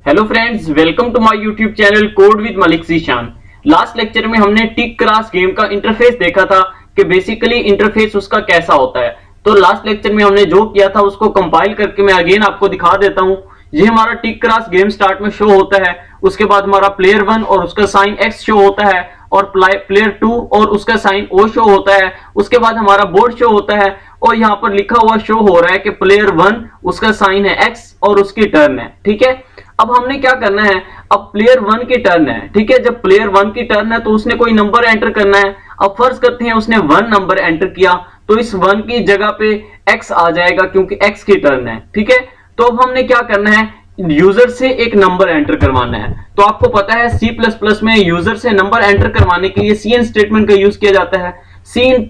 Hello friends, welcome to my YouTube channel code with Malik Zeeshan. Last lecture में हमने tick cross game का interface देखा था कि बेसिकली इंटरफेस उसका कैसा होता है। तो लास्ट लेक्चर में हमने जो किया था उसको कंपाइल करके मैं अगेन आपको दिखा देता हूं। ये हमारा टिक क्रास गेम स्टार्ट में शो होता है, उसके बाद हमारा प्लेयर 1 और उसका साइन एक्स शो होता है और प्लेयर 2 और उसका साइन ओ शो होता है। उसके बाद हमारा बोर्ड शो होता है और यहाँ पर लिखा हुआ शो हो रहा है कि प्लेयर 1 उसका साइन है एक्स और उसकी टर्न है। ठीक है, अब हमने क्या करना है, अब प्लेयर 1 की टर्न है। ठीक है, जब प्लेयर 1 की टर्न है तो उसने कोई नंबर एंटर करना है। अब फर्ज करते हैं उसने 1 नंबर एंटर किया तो इस 1 की जगह पे x आ जाएगा क्योंकि x की टर्न है। ठीक है, तो अब हमने क्या करना है, यूजर से एक नंबर एंटर करवाना है। तो आपको पता है C++ में यूजर से नंबर एंटर करवाने के लिए cin स्टेटमेंट का यूज किया जाता है। cin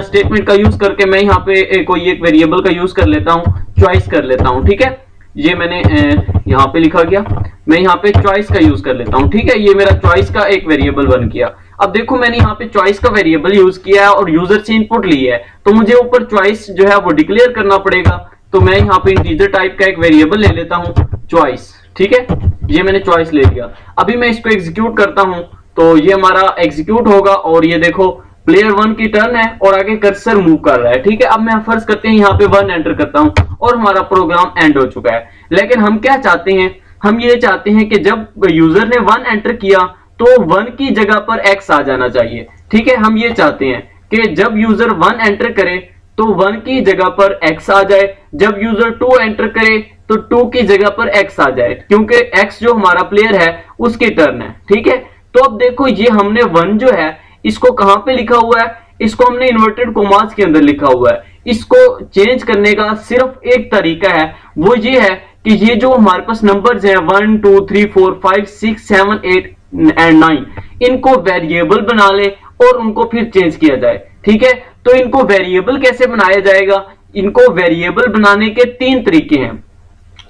स्टेटमेंट का यूज करके मैं यहाँ पे कोई एक वेरिएबल का यूज कर लेता हूँ, चॉइस कर लेता हूँ। ठीक है, ये मैंने यहाँ पे लिखा गया, मैं यहाँ पे चॉइस का यूज कर लेता हूँ। ठीक है, ये मेरा चॉइस का एक वेरिएबल बन गया। अब देखो मैंने यहाँ पे चॉइस का वेरिएबल यूज किया है और यूजर से इनपुट ली है, तो मुझे ऊपर चॉइस जो है वो डिक्लेयर करना पड़ेगा। तो मैं यहाँ पे इंटीजर टाइप का एक वेरिएबल ले लेता हूँ चॉइस। ठीक है, ये मैंने चॉइस ले लिया। अभी मैं इसको एग्जीक्यूट करता हूँ तो ये हमारा एग्जीक्यूट होगा और ये देखो प्लेयर 1 की टर्न है और आगे कर्सर मूव कर रहा है। ठीक है, अब मैं फर्ज करते हैं यहाँ पे 1 एंटर करता हूँ और हमारा प्रोग्राम एंड हो चुका है। लेकिन हम क्या चाहते हैं, हम ये चाहते हैं कि जब यूजर ने 1 एंटर किया तो 1 की जगह पर x आ जाना चाहिए। ठीक है, हम ये चाहते हैं कि जब यूजर 1 एंटर करे तो 1 की जगह पर x आ जाए, जब यूजर 2 एंटर करे तो 2 की जगह पर x आ जाए क्योंकि x जो हमारा प्लेयर है उसकी टर्न है। ठीक है, तो अब देखो ये हमने 1 जो है इसको कहां पे लिखा हुआ है, इसको हमने इन्वर्टेड कोमास के अंदर लिखा हुआ है। इसको चेंज करने का सिर्फ एक तरीका है, वो ये है कि ये जो हमारे पास नंबर्स हैं 1 2 3 4 5 6 7 8 एंड 9, इनको वेरिएबल बना ले और उनको फिर चेंज किया जाए। ठीक है, तो इनको वेरिएबल कैसे बनाया जाएगा, इनको वेरिएबल बनाने के 3 तरीके हैं।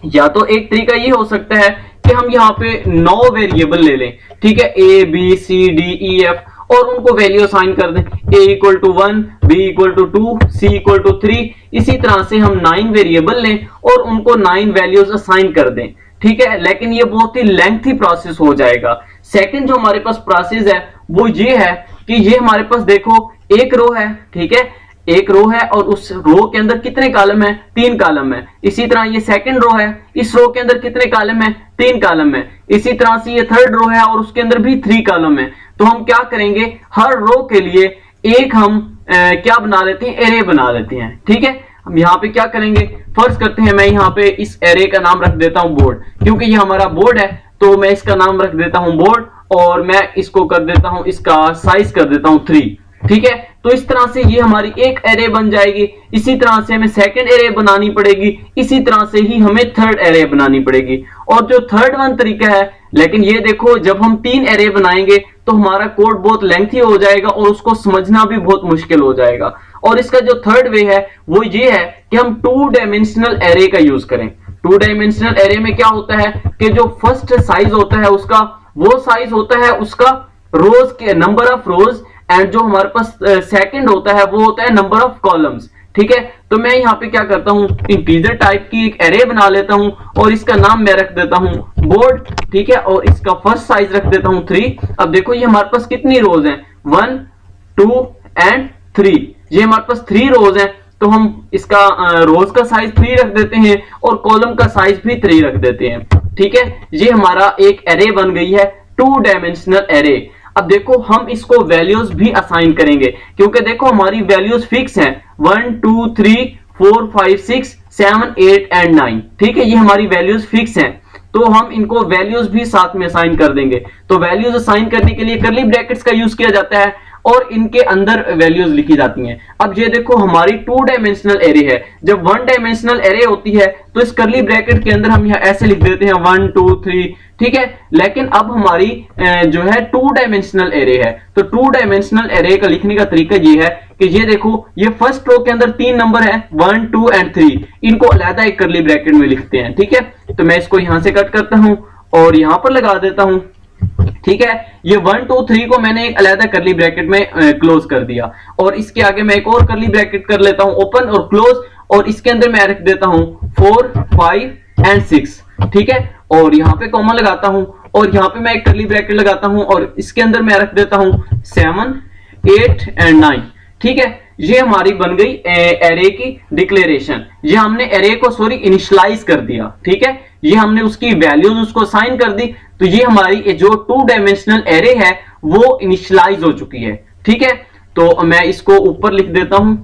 या तो एक तरीका ये हो सकता है कि हम यहाँ पे 9 वेरिएबल ले लें। ठीक है, A B C D E F और उनको वैल्यू असाइन कर दें, a equal to 1, b equal to 2, c equal to 3। इसी तरह से हम 9 वेरिएबल लें और उनको 9 वैल्यूज असाइन कर दें। ठीक है, लेकिन ये बहुत ही लेंथी प्रोसेस हो जाएगा। सेकंड जो हमारे पास प्रोसेस है वो ये है कि ये हमारे पास देखो एक रो है। ठीक है, एक रो है और उस रो के अंदर कितने कॉलम है, 3 कॉलम है। इसी तरह ये सेकंड रो है, इस रो के अंदर कितने कॉलम है, 3 कॉलम है। इसी तरह से ये थर्ड रो है और उसके अंदर भी 3 कॉलम है। तो हम क्या करेंगे, हर रो के लिए एक हम क्या बना लेते हैं, एरे बना लेते हैं। ठीक है, हम यहाँ पे क्या करेंगे, फर्ज करते हैं मैं यहाँ पे इस एरे का नाम रख देता हूँ बोर्ड, क्योंकि ये हमारा बोर्ड है तो मैं इसका नाम रख देता हूँ बोर्ड और मैं इसको कर देता हूँ, इसका साइज कर देता हूँ 3। ठीक है, तो इस तरह से ये हमारी एक एरे बन जाएगी। इसी तरह से हमें सेकंड एरे बनानी पड़ेगी, इसी तरह से ही हमें थर्ड एरे बनानी पड़ेगी। और जो थर्ड वन तरीका है, लेकिन ये देखो जब हम 3 एरे बनाएंगे तो हमारा कोड बहुत लेंथी हो जाएगा और उसको समझना भी बहुत मुश्किल हो जाएगा। और इसका जो थर्ड वे है वो ये है कि हम 2 डायमेंशनल एरे का यूज करें। 2 डायमेंशनल एरे में क्या होता है कि जो फर्स्ट साइज होता है उसका, वो साइज होता है उसका रोज के नंबर ऑफ रोज, एंड जो हमारे पास सेकंड होता है वो होता है नंबर ऑफ कॉलम्स। ठीक है, तो मैं यहाँ पे क्या करता हूँ, इंटीजर टाइप की एक एरे बना लेता हूँ और इसका नाम मैं रख देता हूँ बोर्ड। ठीक है, और इसका फर्स्ट साइज रख देता हूँ 3। अब देखो ये हमारे पास कितनी रोज हैं, 1 2 एंड 3। ये हमारे पास 3 रोज हैं, तो हम इसका रोज का साइज 3 रख देते हैं और कॉलम का साइज भी 3 रख देते हैं। ठीक है, ये हमारा एक एरे बन गई है, 2 डायमेंशनल एरे। अब देखो हम इसको वैल्यूज भी असाइन करेंगे, क्योंकि देखो हमारी वैल्यूज फिक्स हैं 1 2 3 4 5 6 7 8 एंड 9। ठीक है, ये हमारी वैल्यूज फिक्स हैं, तो हम इनको वैल्यूज भी साथ में असाइन कर देंगे। तो वैल्यूज असाइन करने के लिए कर्ली ब्रैकेट्स का यूज किया जाता है और इनके अंदर वैल्यूज लिखी जाती हैं। अब ये देखो हमारी 2 डायमेंशनल एरे है, जब 1 डायमेंशनल एरे होती है तो इस कर्ली ब्रैकेट के अंदर हम यहाँ ऐसे लिख देते हैं 1 2 3। ठीक है, लेकिन अब हमारी जो है 2 डायमेंशनल एरे है, तो 2 डायमेंशनल एरे का लिखने का तरीका ये है कि ये देखो ये फर्स्ट रो के अंदर 3 नंबर है 1 2 एंड 3, इनको अलग एक कर्ली ब्रैकेट में लिखते हैं। ठीक है, तो मैं इसको यहां से कट करता हूं और यहां पर लगा देता हूं। ठीक है, ये 1 2 3 को मैंने एक अलग कर्ली ब्रैकेट में क्लोज कर दिया और इसके आगे मैं एक और कर्ली ब्रैकेट कर लेता हूं ओपन और क्लोज, और इसके अंदर मैं रख देता हूं 4 5 एंड 6। ठीक है, और यहाँ पे कॉमा लगाता हूं और यहाँ पे मैं एक कर्ली ब्रैकेट लगाता हूं और इसके अंदर मैं रख देता हूं 7, 8 एंड 9। ठीक है, ये हमारी बन गई एरे की डिक्लेरेशन। ये हमने एरे को इनिशियलाइज कर दिया। ठीक है, ये हमने उसकी वैल्यूज उसको असाइन कर दी, तो ये हमारी जो 2 डायमेंशनल एरे है वो इनिशियलाइज हो चुकी है। ठीक है, तो मैं इसको ऊपर लिख देता हूं,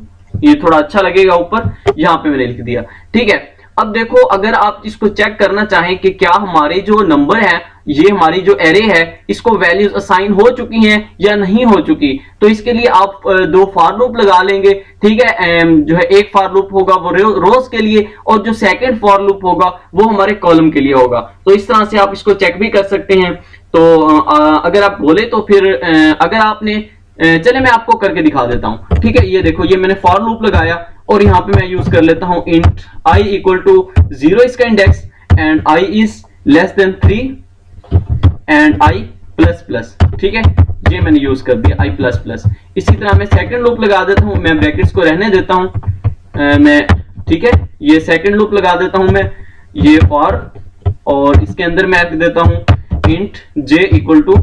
ये थोड़ा अच्छा लगेगा ऊपर, यहां पे मैंने लिख दिया। ठीक है, अब देखो अगर आप इसको चेक करना चाहें कि क्या हमारे जो नंबर है, ये हमारी जो एरे है, इसको वैल्यूज असाइन हो चुकी हैं या नहीं हो चुकी, तो इसके लिए आप 2 फॉर लूप लगा लेंगे। ठीक है, जो है एक फॉर लूप होगा वो रोज के लिए और जो सेकंड फॉर लूप होगा वो हमारे कॉलम के लिए होगा। तो इस तरह से आप इसको चेक भी कर सकते हैं। तो अगर आप बोले तो फिर अगर आपने चले मैं आपको करके दिखा देता हूं। ठीक है, ये देखो, ये मैंने फॉर लूप लगाया और यहाँ पे मैं यूज कर लेता हूं इंट i इक्वल टू 0 इसका index and i is less than 3 and i plus plus. ठीक है, ये मैंने यूज कर दिया i प्लस प्लस। इसी तरह मैं सेकंड लूप लगा देता हूं, मैं ब्रैकेट्स को रहने देता हूं मैं। ठीक है, ये सेकंड लूप लगा देता हूं मैं, ये फॉर, और इसके अंदर मैं रख देता हूं इंट j इक्वल टू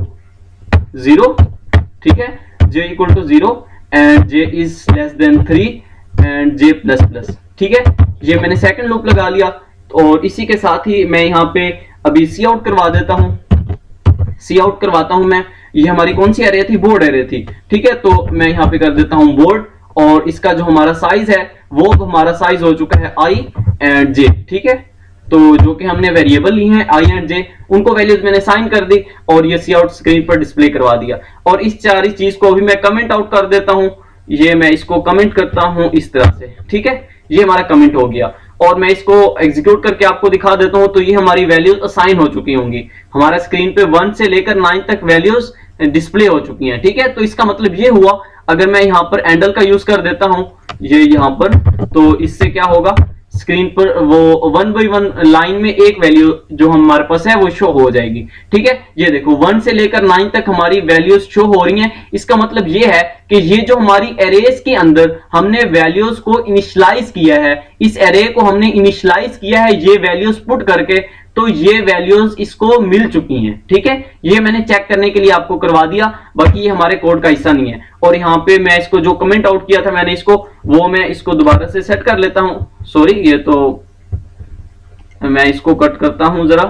0। ठीक है, j equal to 0 and j is less than 3 and j plus plus. ठीक है, ये मैंने सेकंड लूप लगा लिया और इसी के साथ ही मैं यहाँ पे अभी सी आउट करवा देता हूँ। सी आउट करवाता हूँ मैं, ये हमारी कौन सी एरे थी, बोर्ड एरे थी। ठीक है, तो मैं यहाँ पे कर देता हूँ बोर्ड और इसका जो हमारा साइज है वो हमारा साइज हो चुका है i एंड j। ठीक है, तो जो कि हमने वेरिएबल ली हैं i एंड j, उनको वैल्यूज मैंने साइन कर दी और ये सी आउट स्क्रीन पर डिस्प्ले करवा दिया। और इस सारी चीज को अभी मैं कमेंट आउट कर देता हूं, ये मैं इसको कमेंट करता हूं इस तरह से। ठीक है, ये हमारा कमेंट हो गया और मैं इसको एग्जीक्यूट करके आपको दिखा देता हूं, तो ये हमारी वैल्यूज असाइन हो चुकी होंगी। हमारा स्क्रीन पे 1 से लेकर 9 तक वैल्यूज डिस्प्ले हो चुकी हैं। ठीक है, तो इसका मतलब ये हुआ, अगर मैं यहाँ पर एंडल का यूज कर देता हूं, ये यहाँ पर, तो इससे क्या होगा, स्क्रीन पर वो 1 by 1 लाइन में एक वैल्यू जो हमारे पास है वो शो हो जाएगी। ठीक है, ये देखो 1 से लेकर 9 तक हमारी वैल्यूज शो हो रही हैं। इसका मतलब ये है कि ये जो हमारी एरेज के अंदर हमने वैल्यूज को इनिशियलाइज किया है, इस एरे को हमने इनिशियलाइज किया है ये वैल्यूज पुट करके, तो ये वैल्यूज इसको मिल चुकी हैं। ठीक है, ये मैंने चेक करने के लिए आपको करवा दिया, बाकी ये हमारे कोड का हिस्सा नहीं है। और यहाँ पे मैं इसको जो कमेंट आउट किया था मैंने इसको, वो मैं इसको दोबारा से सेट कर लेता हूं। सॉरी, ये तो मैं इसको कट करता हूं जरा,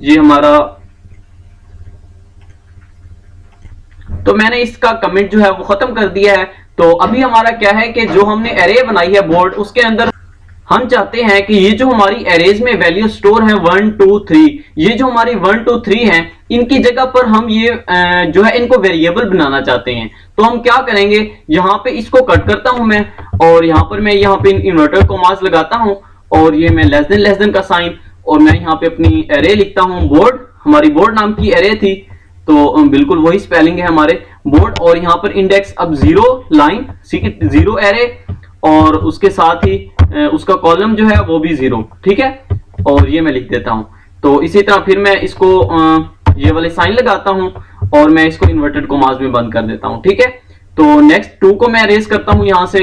ये हमारा, तो मैंने इसका कमेंट जो है वो खत्म कर दिया है। तो अभी हमारा क्या है कि जो हमने एरे बनाई है बोर्ड, उसके अंदर हम चाहते हैं कि ये जो हमारी एरेज में वैल्यू स्टोर है 1 2 3, ये जो हमारी 1 2 3 हैं, इनकी जगह पर हम ये जो है इनको वेरिएबल बनाना चाहते हैं। तो हम क्या करेंगे, यहाँ पे इसको कट करता हूं मैं और यहाँ पर मैं यहाँ पे इन्वर्टर कॉमास लगाता हूं और ये मैं लेस देन का साइन, और मैं यहाँ पे अपनी एरे लिखता हूं बोर्ड। हमारी बोर्ड नाम की एरे थी, तो बिल्कुल वही स्पेलिंग है हमारे बोर्ड। और यहाँ पर इंडेक्स अब 0 लाइन, 0 एरे, और उसके साथ ही उसका कॉलम जो है वो भी 0। ठीक है, और ये मैं लिख देता हूं। तो इसी तरह फिर मैं इसको ये वाले साइन लगाता हूं और मैं इसको इन्वर्टेड कॉमास में बंद कर देता हूं। ठीक है, तो नेक्स्ट 2 को मैं अरेज करता हूं यहां से,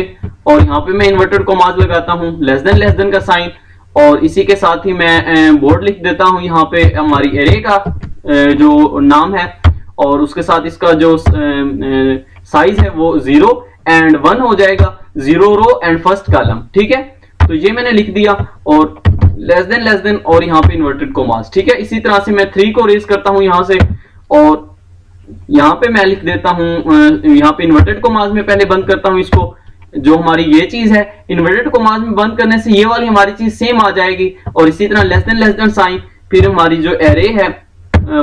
और यहाँ पे मैं इन्वर्टेड कॉमास लगाता हूं, लेस देन का साइन, और इसी के साथ ही मैं बोर्ड लिख देता हूं यहाँ पे हमारी एरे का जो नाम है, और उसके साथ इसका जो साइज है वो 0 एंड 1 हो जाएगा, 0 रो एंड फर्स्ट कॉलम। ठीक है, तो ये मैंने लिख दिया और लेस देन और यहाँ पे इन्वर्टेड कॉमास। ठीक है, इसी तरह से मैं 3 को रेज करता हूं यहाँ से, और यहाँ पे मैं लिख देता हूं, यहाँ पे इन्वर्टेड कॉमास में पहले बंद करता हूं इसको। जो हमारी ये चीज है, इन्वर्टेड कॉमास में बंद करने से ये वाली हमारी चीज सेम आ जाएगी, और इसी तरह लेस देन साइन। फिर हमारी जो एरे है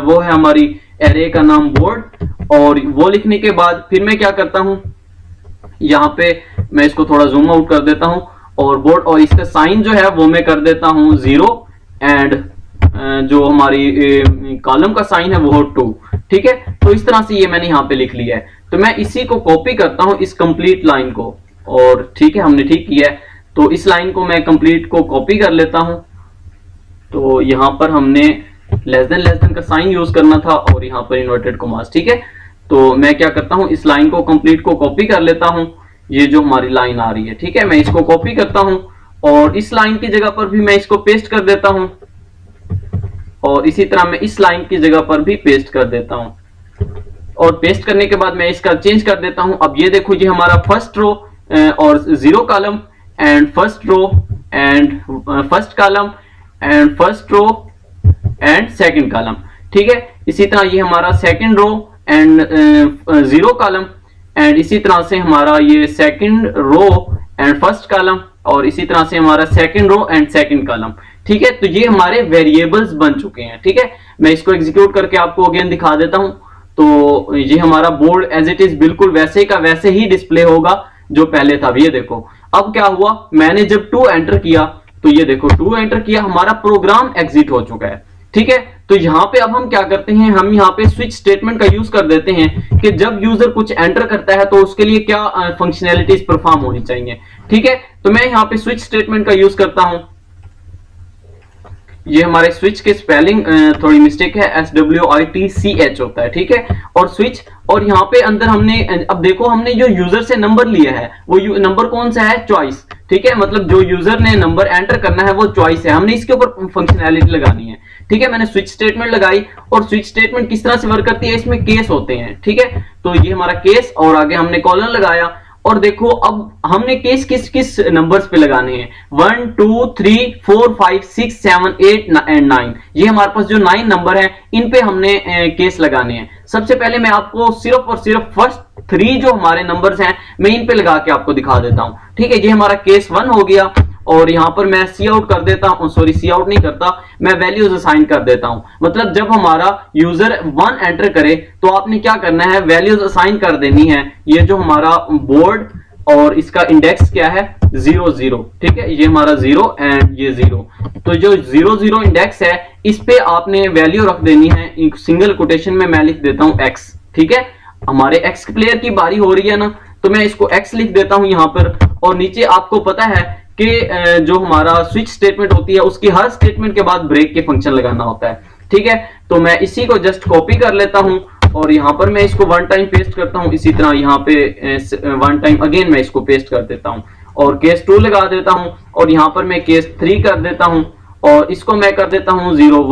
वो है हमारी एरे का नाम बोर्ड, और वो लिखने के बाद फिर मैं क्या करता हूं, यहाँ पे मैं इसको थोड़ा जूम आउट कर देता हूं, और बोर्ड और इसका साइन जो है वो मैं कर देता हूं 0 एंड जो हमारी कॉलम का साइन है वो 2। ठीक है, तो इस तरह से ये मैंने यहाँ पे लिख लिया है। तो मैं इसी को कॉपी करता हूं, इस कंप्लीट लाइन को, और ठीक है हमने ठीक किया है। तो इस लाइन को मैं कंप्लीट को कॉपी कर लेता हूं। तो यहाँ पर हमने लेस देन का साइन यूज करना था और यहाँ पर इन्वर्टेड कॉमास। ठीक है, तो मैं क्या करता हूं, इस लाइन को कंप्लीट को कॉपी कर लेता हूं, ये जो हमारी लाइन आ रही है। ठीक है, मैं इसको कॉपी करता हूं और इस लाइन की जगह पर भी मैं इसको पेस्ट कर देता हूं। और इसी तरह मैं इस लाइन की जगह पर भी पेस्ट कर देता हूं, और पेस्ट करने के बाद मैं इसका चेंज कर देता हूं। अब ये देखो ये हमारा फर्स्ट रो और 0 column and first row and first column and first row and second column, ठीक है। इसी तरह ये हमारा second row and 0 column and इसी तरह से हमारा ये second row and first column और इसी तरह से हमारा second row and second column, ठीक है। तो ये हमारे वेरिएबल्स बन चुके हैं, ठीक है। मैं इसको एग्जीक्यूट करके आपको अगेन दिखा देता हूं। तो ये हमारा बोर्ड एज इट इज बिल्कुल वैसे का वैसे ही डिस्प्ले होगा जो पहले था। ये देखो अब क्या हुआ, मैंने जब 2 एंटर किया तो ये देखो 2 एंटर किया, हमारा प्रोग्राम एग्जिट हो चुका है, ठीक है। तो यहां पे अब हम क्या करते हैं, हम यहां पे स्विच स्टेटमेंट का यूज कर देते हैं कि जब यूजर कुछ एंटर करता है तो उसके लिए क्या फंक्शनैलिटीज परफॉर्म होनी चाहिए, ठीक है। तो मैं यहां पे स्विच स्टेटमेंट का यूज करता हूं। ये हमारे स्विच के स्पेलिंग थोड़ी मिस्टेक है, SWITCH होता है, ठीक है। और स्विच और यहाँ पे अंदर हमने अब देखो हमने जो यूजर से नंबर लिया है वो नंबर कौन सा है, चॉइस, ठीक है। मतलब जो यूजर ने नंबर एंटर करना है वो चॉइस है, हमने इसके ऊपर फंक्शनैलिटी लगानी है, ठीक है। मैंने स्विच स्टेटमेंट लगाई और स्विच स्टेटमेंट किस तरह से वर्क करती है, इसमें केस होते हैं, ठीक है। तो ये हमारा केस और आगे हमने कॉलन लगाया और देखो अब हमने केस किस किस नंबर्स पे लगाने हैं, 1 2 3 4 5 6 7 8 एंड 9। ये हमारे पास जो 9 नंबर है इन पे हमने केस लगाने हैं। सबसे पहले मैं आपको सिर्फ और सिर्फ फर्स्ट 3 जो हमारे नंबर्स हैं मैं इन पे लगा के आपको दिखा देता हूं, ठीक है। ये हमारा केस 1 हो गया और यहां पर मैं सी आउट कर देता हूं, सॉरी सी आउट नहीं करता, मैं वैल्यूज असाइन कर देता हूं। मतलब जब हमारा यूजर 1 एंटर करे तो आपने क्या करना है, वैल्यूज असाइन कर देनी है। ये जो हमारा बोर्ड और इसका इंडेक्स क्या है 0 0, ठीक है। ये हमारा 0 एंड ये 0, तो जो 0 0 इंडेक्स है इस पे आपने वैल्यू रख देनी है, एक सिंगल कोटेशन में मैं लिख देता हूं x, ठीक है। हमारे x प्लेयर की बारी हो रही है ना, तो मैं इसको x लिख देता हूं यहां पर। और नीचे आपको पता है कि जो हमारा स्विच स्टेटमेंट होती है उसकी हर स्टेटमेंट के बाद ब्रेक के फंक्शन लगाना होता है, ठीक है। तो मैं इसी को जस्ट कॉपी कर लेता हूं और यहां पर मैं इसको 1 टाइम पेस्ट करता हूं, इसी तरह यहां पे 1 टाइम अगेन मैं इसको पेस्ट कर देता हूं और केस 2 लगा देता हूं और यहां पर मैं केस 3 कर देता हूं और इसको मैं कर देता हूं 0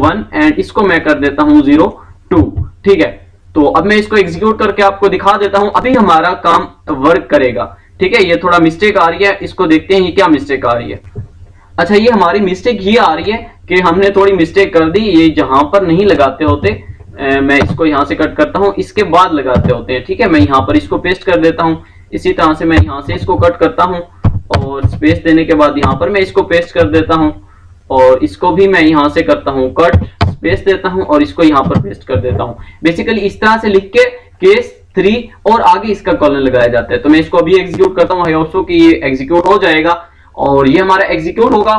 1 एंड इसको मैं कर देता हूं 0 2, ठीक है। तो अब मैं इसको एग्जीक्यूट करके आपको दिखा देता हूं, अभी हमारा काम वर्क करेगा, ठीक है। ये थोड़ा मिस्टेक आ रही है, इसको देखते हैं ये क्या मिस्टेक आ रही है। अच्छा, ये हमारी मिस्टेक ये आ रही है कि हमने थोड़ी मिस्टेक कर दी, ये जहां पर नहीं लगाते होते, मैं इसको यहां से कट करता हूं, इसके बाद लगाते होते हैं, ठीक है। मैं यहां पर इसको पेस्ट कर देता हूं, इसी तरह से मैं यहां से इसको कट करता हूं और स्पेस देने के बाद यहां पर मैं इसको पेस्ट कर देता हूं और इसको भी मैं यहां से करता हूं कट, स्पेस देता हूं और इसको यहां पर पेस्ट कर देता हूं। बेसिकली इस तरह से लिख के केस 3 और आगे इसका कॉलन लगाया जाता है। तो मैं इसको अभी एग्जीक्यूट करता हूं, आई होप सो कि ये एग्जीक्यूट हो जाएगा और ये हमारा एग्जीक्यूट होगा।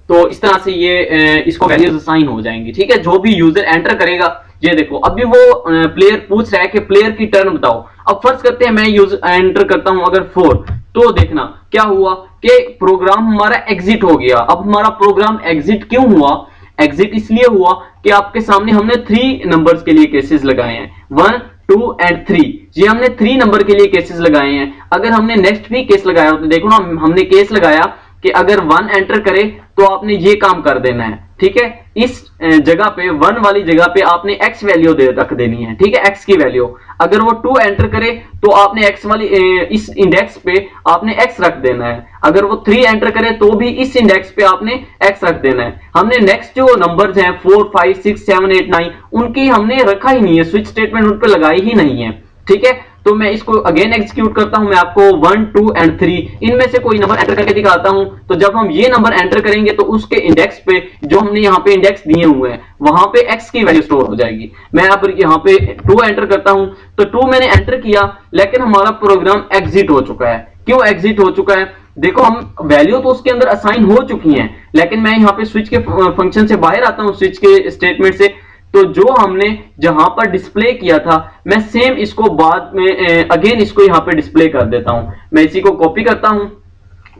तो इस तरह से ये इसको वैल्यूज असाइन हो जाएंगी, ठीक है। जो भी यूजर एंटर करेगा, ये देखो अभी वो प्लेयर पूछ रहा है कि प्लेयर की टर्न बताओ। अब फर्ज करते हैं मैं यूजर एंटर करता हूं अगर 4, तो देखना क्या हुआ कि प्रोग्राम हमारा एग्जिट हो गया। अब हमारा प्रोग्राम एग्जिट क्यों हुआ, एग्जिट इसलिए हुआ कि आपके सामने हमने 3 नंबर्स के लिए केसेस लगाए हैं, 1 2 एंड 3। ये हमने 3 नंबर के लिए केसेस लगाए हैं। अगर हमने नेक्स्ट भी केस लगाया तो देखो ना, हमने केस लगाया कि अगर 1 एंटर करे तो आपने ये काम कर देना है, ठीक है। इस जगह पे 1 वाली जगह पे आपने x वैल्यू रख देनी है, ठीक है, x की वैल्यू। अगर वो 2 एंटर करे तो आपने x वाली इस इंडेक्स पे आपने x रख देना है। अगर वो 3 एंटर करे तो भी इस इंडेक्स पे आपने x रख देना है। हमने नेक्स्ट जो नंबर्स हैं 4 5 6 7 8 9 उनकी हमने रखा ही नहीं है, स्विच स्टेटमेंट उन पे लगाई ही नहीं है, ठीक है। तो मैं इसको अगेन एग्जीक्यूट करता हूं, मैं आपको 1 2 एंड 3 इनमें से कोई नंबर एंटर करके दिखाता हूं। तो जब हम ये नंबर एंटर करेंगे तो उसके इंडेक्स पे जो हमने यहाँ पे इंडेक्स दिए हुए हैं वहां पे x की वैल्यू स्टोर हो जाएगी। मैं यहाँ पे 2 एंटर करता हूं, तो 2 मैंने एंटर किया लेकिन हमारा प्रोग्राम एग्जिट हो चुका है। क्यों एग्जिट हो चुका है, देखो हम वैल्यू तो उसके अंदर असाइन हो चुकी हैं, लेकिन मैं यहाँ पे स्विच के फंक्शन से बाहर आता हूँ, स्विच के स्टेटमेंट से। तो जो हमने जहां पर डिस्प्ले किया था मैं सेम इसको बाद में अगेन इसको यहां पे डिस्प्ले कर देता हूं। मैं इसी को कॉपी करता हूं,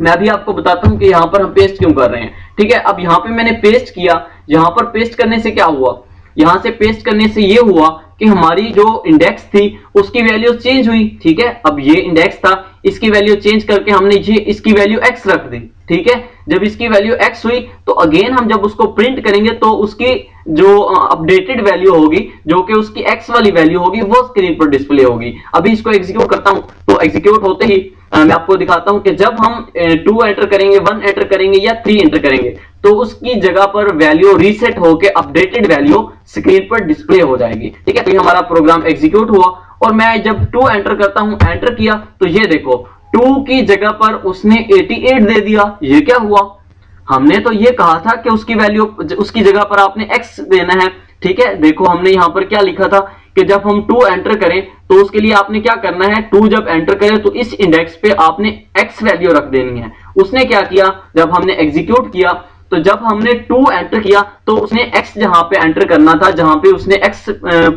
मैं अभी आपको बताता हूं कि यहां पर हम पेस्ट क्यों कर रहे हैं, ठीक है। अब यहां पे मैंने पेस्ट किया, यहां पर पेस्ट करने से क्या हुआ, यहां से पेस्ट करने से ये हुआ कि हमारी जो इंडेक्स थी उसकी वैल्यू चेंज हुई, ठीक है। अब ये इंडेक्स था, इसकी वैल्यू चेंज करके हमने ये इसकी वैल्यू x रख दी, ठीक है। जब इसकी वैल्यू x हुई तो अगेन हम जब उसको प्रिंट करेंगे तो उसकी जो अपडेटेड वैल्यू होगी, जो कि उसकी x वाली वैल्यू होगी, वो स्क्रीन पर डिस्प्ले होगी। अभी इसको एग्जीक्यूट करता हूं तो एग्जीक्यूट होते ही मैं आपको दिखाता हूं कि जब हम 2 एंटर करेंगे, 1 एंटर करेंगे या 3 एंटर करेंगे तो उसकी जगह पर वैल्यू रीसेट होकर अपडेटेड वैल्यू स्क्रीन पर डिस्प्ले हो जाएगी, ठीक है। तो हमारा प्रोग्राम एग्जीक्यूट हुआ और मैं जब 2 एंटर करता हूं, एंटर किया तो ये देखो 2 की जगह पर उसने 88 दे दिया। ये क्या हुआ? हमने तो ये कहा था कि उसकी वैल्यू, उसकी जगह पर आपने x देना है, ठीक है। देखो हमने यहां पर क्या लिखा था कि जब हम 2 एंटर करें तो उसके लिए आपने क्या करना है, 2 जब एंटर करें तो इस इंडेक्स पे आपने x वैल्यू रख देनी है। उसने क्या किया, जब हमने एग्जीक्यूट किया तो जब हमने 2 एंटर किया तो उसने x जहां पे एंटर करना था, जहां पे उसने x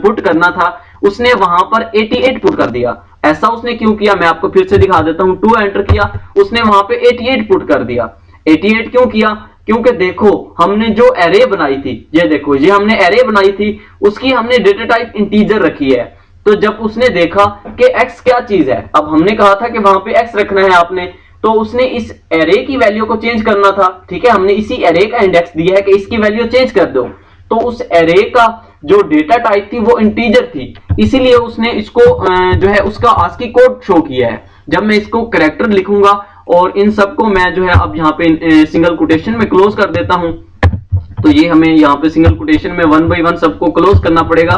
पुट करना था, उसने वहां पर 88 पुट कर दिया। ऐसा उसने क्यों किया, मैं आपको फिर से दिखा देता हूं। 2 एंटर किया, उसने वहां पे 88 पुट कर दिया। 88 क्यों किया? क्योंकि देखो हमने जो एरे बनाई थी, ये देखो ये हमने एरे बनाई थी, उसकी हमने डेटा टाइप इंटीजर रखी है। तो जब उसने देखा कि x क्या चीज है, अब हमने कहा था कि वहां पे x रखना है आपने, तो उसने इस एरे की वैल्यू को चेंज करना था, ठीक है। हमने इसी एरे का इंडेक्स दिया है कि इसकी वैल्यू चेंज कर दो, तो उस एरे का जो डेटा टाइप थी वो इंटीजर थी, इसीलिए उसने इसको जो है उसका आस्की कोड शो किया है। जब मैं इसको कैरेक्टर लिखूंगा और इन सबको मैं जो है अब यहाँ पे सिंगल कोटेशन में क्लोज कर देता हूं, तो ये हमें यहाँ पे सिंगल कोटेशन में 1 बाय 1 सबको क्लोज करना पड़ेगा,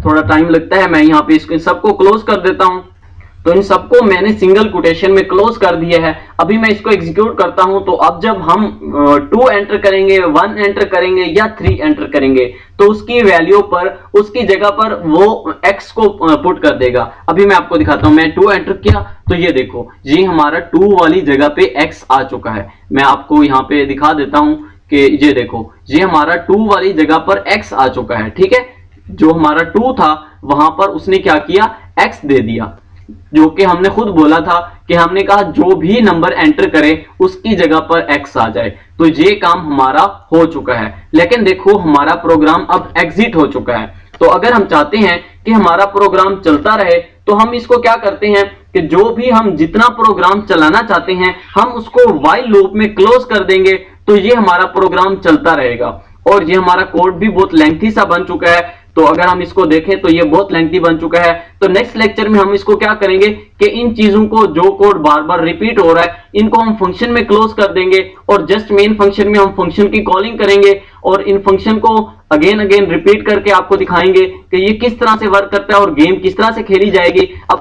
थोड़ा टाइम लगता है। मैं यहाँ पे इसको सबको क्लोज कर देता हूं। तो इन सबको मैंने सिंगल कोटेशन में क्लोज कर दिया है। अभी मैं इसको एग्जीक्यूट करता हूं तो अब जब हम 2 एंटर करेंगे, 1 एंटर करेंगे या 3 एंटर करेंगे तो उसकी वैल्यू पर, उसकी जगह पर वो x को पुट कर देगा। अभी मैं आपको दिखाता हूं। मैं 2 एंटर किया तो ये देखो ये हमारा 2 वाली जगह पे x आ चुका है। मैं आपको यहाँ पे दिखा देता हूं कि ये देखो ये हमारा 2 वाली जगह पर x आ चुका है, ठीक है। जो हमारा 2 था वहां पर उसने क्या किया, x दे दिया, जो कि हमने खुद बोला था कि हमने कहा जो भी नंबर एंटर करे उसकी जगह पर x आ जाए। तो ये काम हमारा हो चुका है, लेकिन देखो हमारा प्रोग्राम अब एग्जिट हो चुका है। तो अगर हम चाहते हैं कि हमारा प्रोग्राम चलता रहे तो हम इसको क्या करते हैं कि जो भी हम जितना प्रोग्राम चलाना चाहते हैं हम उसको व्हाइल लूप में क्लोज कर देंगे, तो ये हमारा प्रोग्राम चलता रहेगा। और ये हमारा कोड भी बहुत लेंथी सा बन चुका है, तो अगर हम इसको देखें तो ये बहुत लेंथी बन चुका है। तो नेक्स्ट लेक्चर में हम इसको क्या करेंगे कि इन चीजों को, जो कोड बार बार रिपीट हो रहा है, इनको हम फंक्शन में क्लोज कर देंगे और जस्ट मेन फंक्शन में हम फंक्शन की कॉलिंग करेंगे और इन फंक्शन को अगेन रिपीट करके आपको दिखाएंगे कि ये किस तरह से वर्क करता है और गेम किस तरह से खेली जाएगी। अब